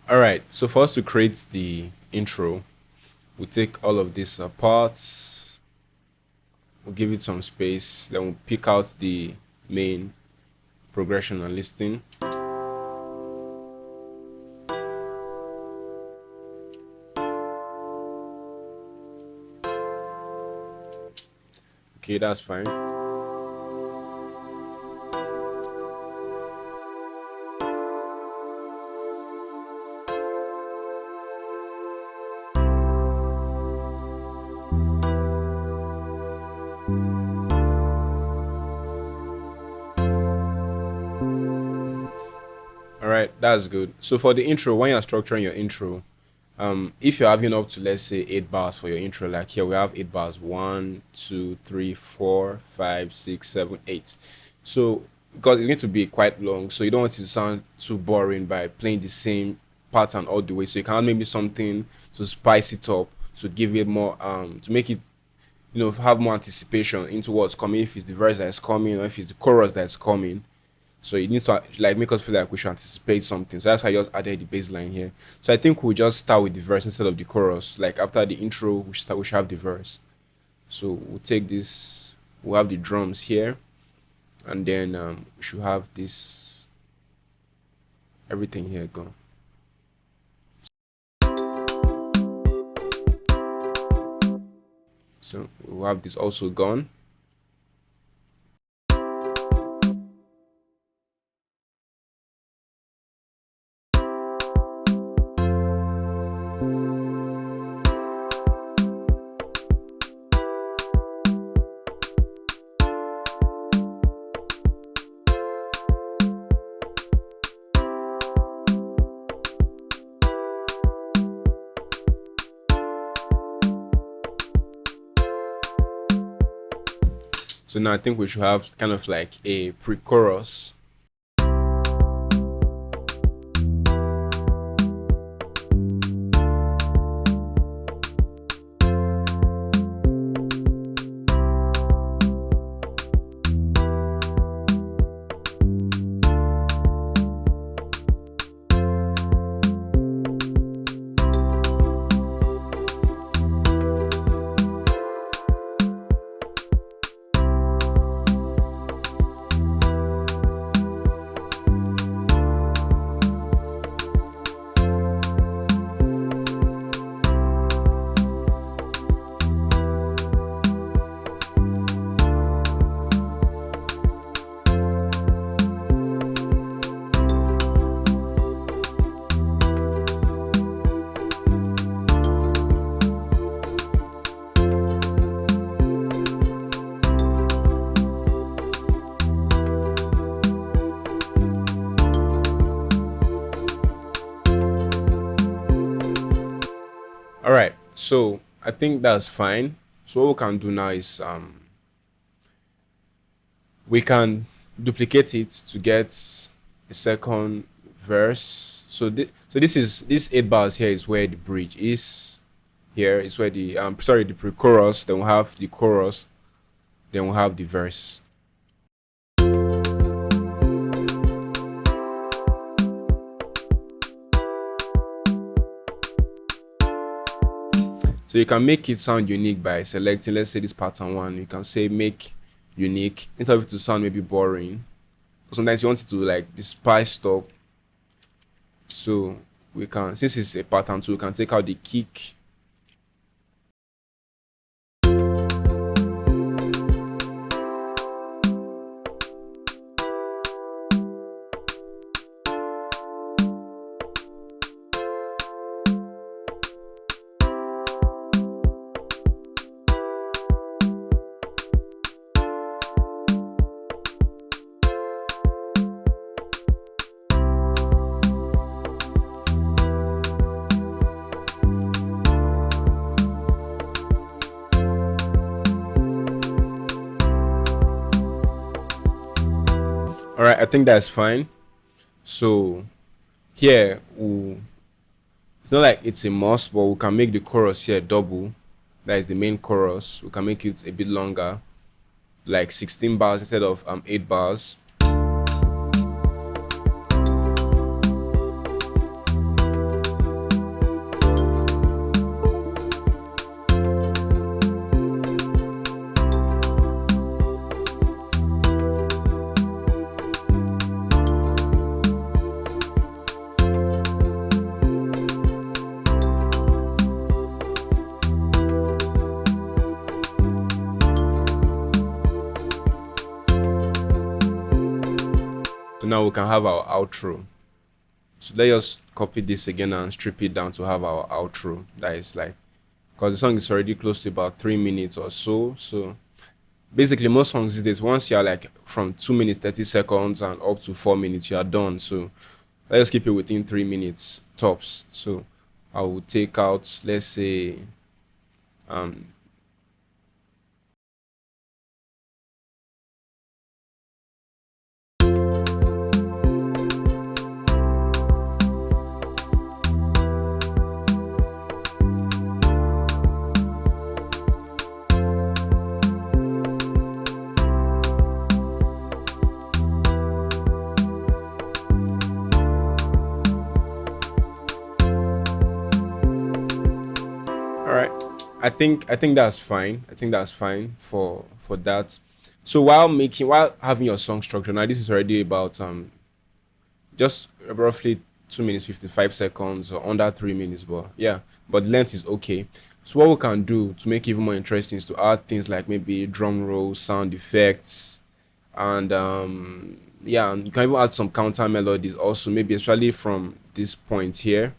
All right. So for us to create the intro, we'll take all of this apart. We'll give it some space. Then we'll pick out the main progression and listing. Okay, that's fine. All right, that's good. So for the intro, when you're structuring your intro, if you're having up to, let's say, 8 bars for your intro, like here we have 8 bars, 1, 2, 3, 4, 5, 6, 7, 8. So because it's going to be quite long, so you don't want it to sound too boring by playing the same pattern all the way. So you can add maybe something to spice it up, to give it more, to make it, have more anticipation into what's coming, if it's the verse that is coming or if it's the chorus that's coming. So it needs to like make us feel like we should anticipate something. So that's why I just added the bass line here. So I think we'll just start with the verse instead of the chorus. Like after the intro, we should have the verse. So we'll take this, we'll have the drums here, and then we should have this, everything here gone. So we'll have this also gone. So now I think we should have kind of like a pre-chorus. All right, so I think that's fine. So what we can do now is we can duplicate it to get a second verse. So this 8 bars here is where the bridge is. Here is where the the pre-chorus. Then we'll have the chorus. Then we'll have the verse. So you can make it sound unique by selecting, let's say, this pattern one. You can say make unique instead of it to sound maybe boring. Sometimes you want it to like be spiced up. So we can, since it's a pattern two, we can take out the kick. All right, I think that's fine. So here, it's not like it's a must, but we can make the chorus here double. That is the main chorus. We can make it a bit longer, like 16 bars instead of 8 bars. now we can have our outro. So let's just copy this again and strip it down to have our outro. That is like, because the song is already close to about 3 minutes or so. So basically, most songs these days, once you're like from 2 minutes 30 seconds and up to 4 minutes, you are done. So let's keep it within 3 minutes tops. So I will take out, let's say, um all right. I think that's fine. I think that's fine for that. So while having your song structure, now this is already about just roughly 2 minutes 55 seconds or under 3 minutes, but yeah, but length is okay. So what we can do to make it even more interesting is to add things like maybe drum rolls, sound effects, and yeah, and you can even add some counter melodies also, maybe especially from this point here.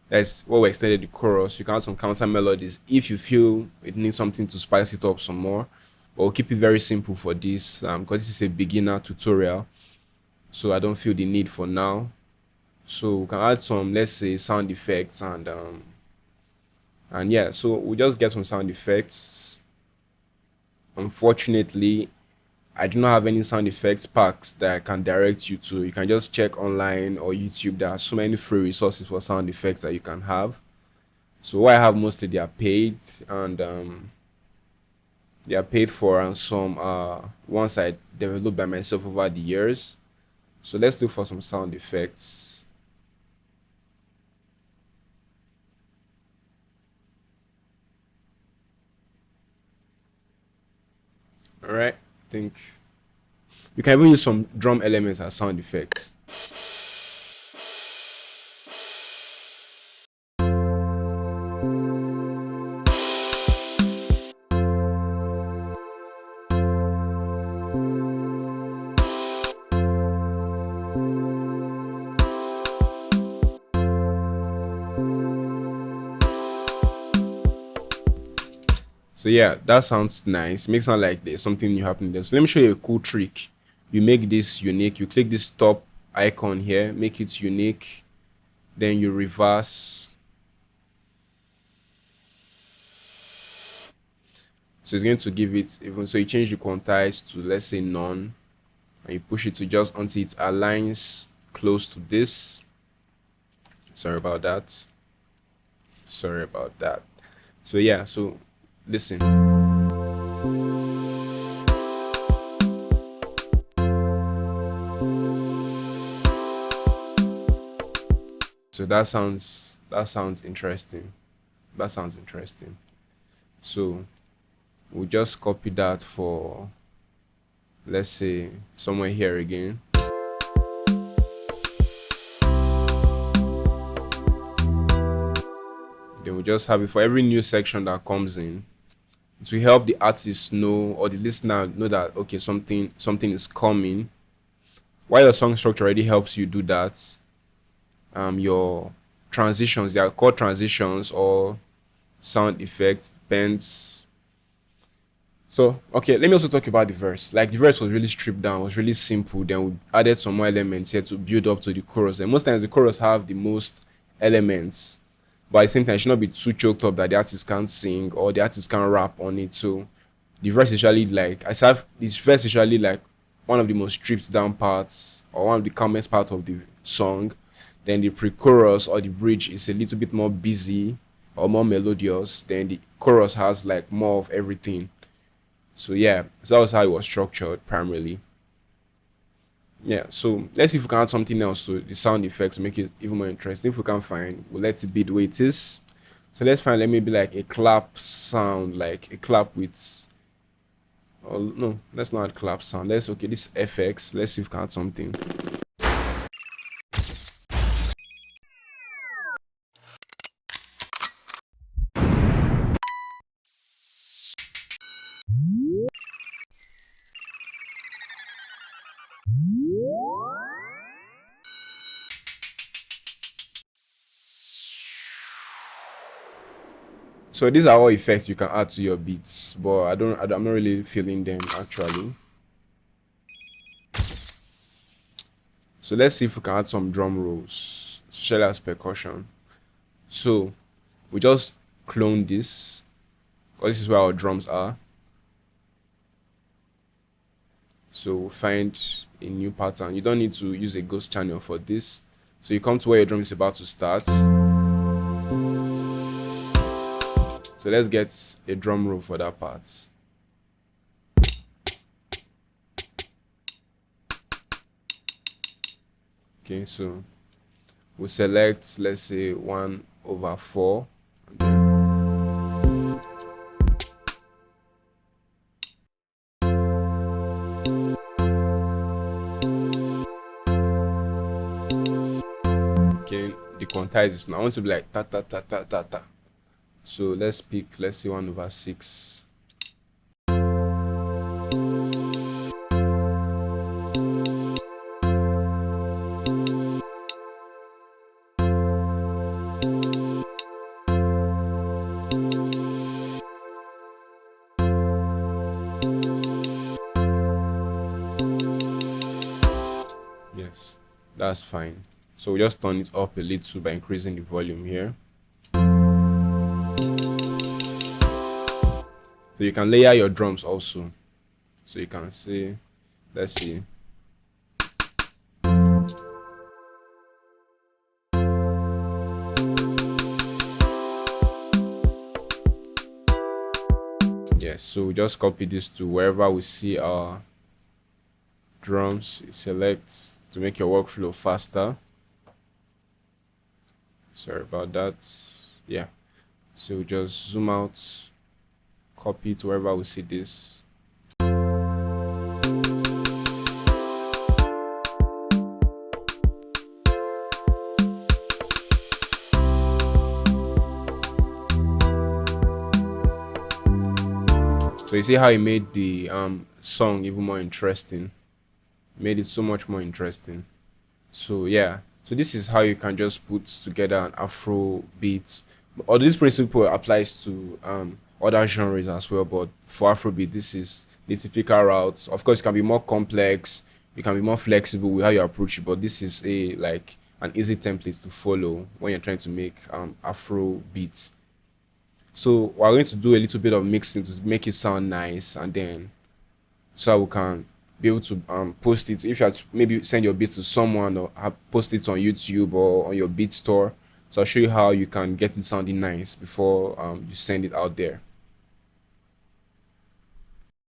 That's what we extended the chorus. You can add some counter melodies if you feel it needs something to spice it up some more. But we'll keep it very simple for this because this is a beginner tutorial. So I don't feel the need for now. So we can add some, let's say, sound effects and yeah. So we just get some sound effects. Unfortunately, I do not have any sound effects packs that I can direct you to. You can just check online or YouTube. There are so many free resources for sound effects that you can have. So what I have mostly they are paid and they are paid for, and some ones I developed by myself over the years. So let's look for some sound effects. All right, I think you can even use some drum elements as sound effects. So yeah, that sounds nice. Makes sound like there's something new happening there. So let me show you a cool trick. You make this unique. You click this top icon here, make it unique. Then you reverse. So it's going to give it even. So you change the quantize to, let's say, none, and you push it to just until it aligns close to this. Sorry about that. Sorry about that. So yeah, so listen. So that sounds interesting. That sounds interesting. So we'll just copy that for, let's say, somewhere here again. Then we'll just have it for every new section that comes in. It will help the artist know, or the listener know, that okay, something is coming. While your song structure already helps you do that, your transitions, they are called transitions or sound effects, depends. So okay, let me also talk about the verse. Like the verse was really stripped down, was really simple. Then we added some more elements here to build up to the chorus. And most times the chorus have the most elements, but at the same time, it should not be too choked up that the artist can't sing or the artist can't rap on it. So the verse is usually like, I have this verse is usually like one of the most stripped down parts or one of the calmest parts of the song. Then the pre-chorus or the bridge is a little bit more busy or more melodious. Then the chorus has like more of everything. So yeah, so that was how it was structured primarily. Yeah, so let's see if we can add something else to the sound effects to make it even more interesting. If we can find, we'll let it be the way it is. So let's find, let me be like a clap sound, like a clap with, oh no, let's not add clap sound. Let's, okay, this FX, let's see if we can add something. So these are all effects you can add to your beats, but I'm not really feeling them actually. So let's see if we can add some drum rolls, especially as percussion. So we just clone this, because this is where our drums are. So find a new pattern. You don't need to use a ghost channel for this. So you come to where your drum is about to start. So let's get a drum roll for that part. Okay, so we'll select, let's say 1/4. Okay, the quantize is now. I want to be like ta ta ta ta ta ta. So let's pick, let's say 1/6. Yes, that's fine. So we just turn it up a little by increasing the volume here. So you can layer your drums also. So you can see, let's see. Yes, so we just copy this to wherever we see our drums. Select to make your workflow faster. Sorry about that. Yeah, so just zoom out, copy to wherever we see this. So you see how he made the song even more interesting, made it so much more interesting. So yeah, so this is how you can just put together an Afro beat. Although this principle applies to other genres as well, but for Afrobeat, this is the typical routes. Of course, it can be more complex, you can be more flexible with how you approach it, but this is a like an easy template to follow when you're trying to make Afro beats. So we're going to do a little bit of mixing to make it sound nice, and then so we can be able to post it. If you have to maybe send your beats to someone or post it on YouTube or on your beat store. So I'll show you how you can get it sounding nice before you send it out there.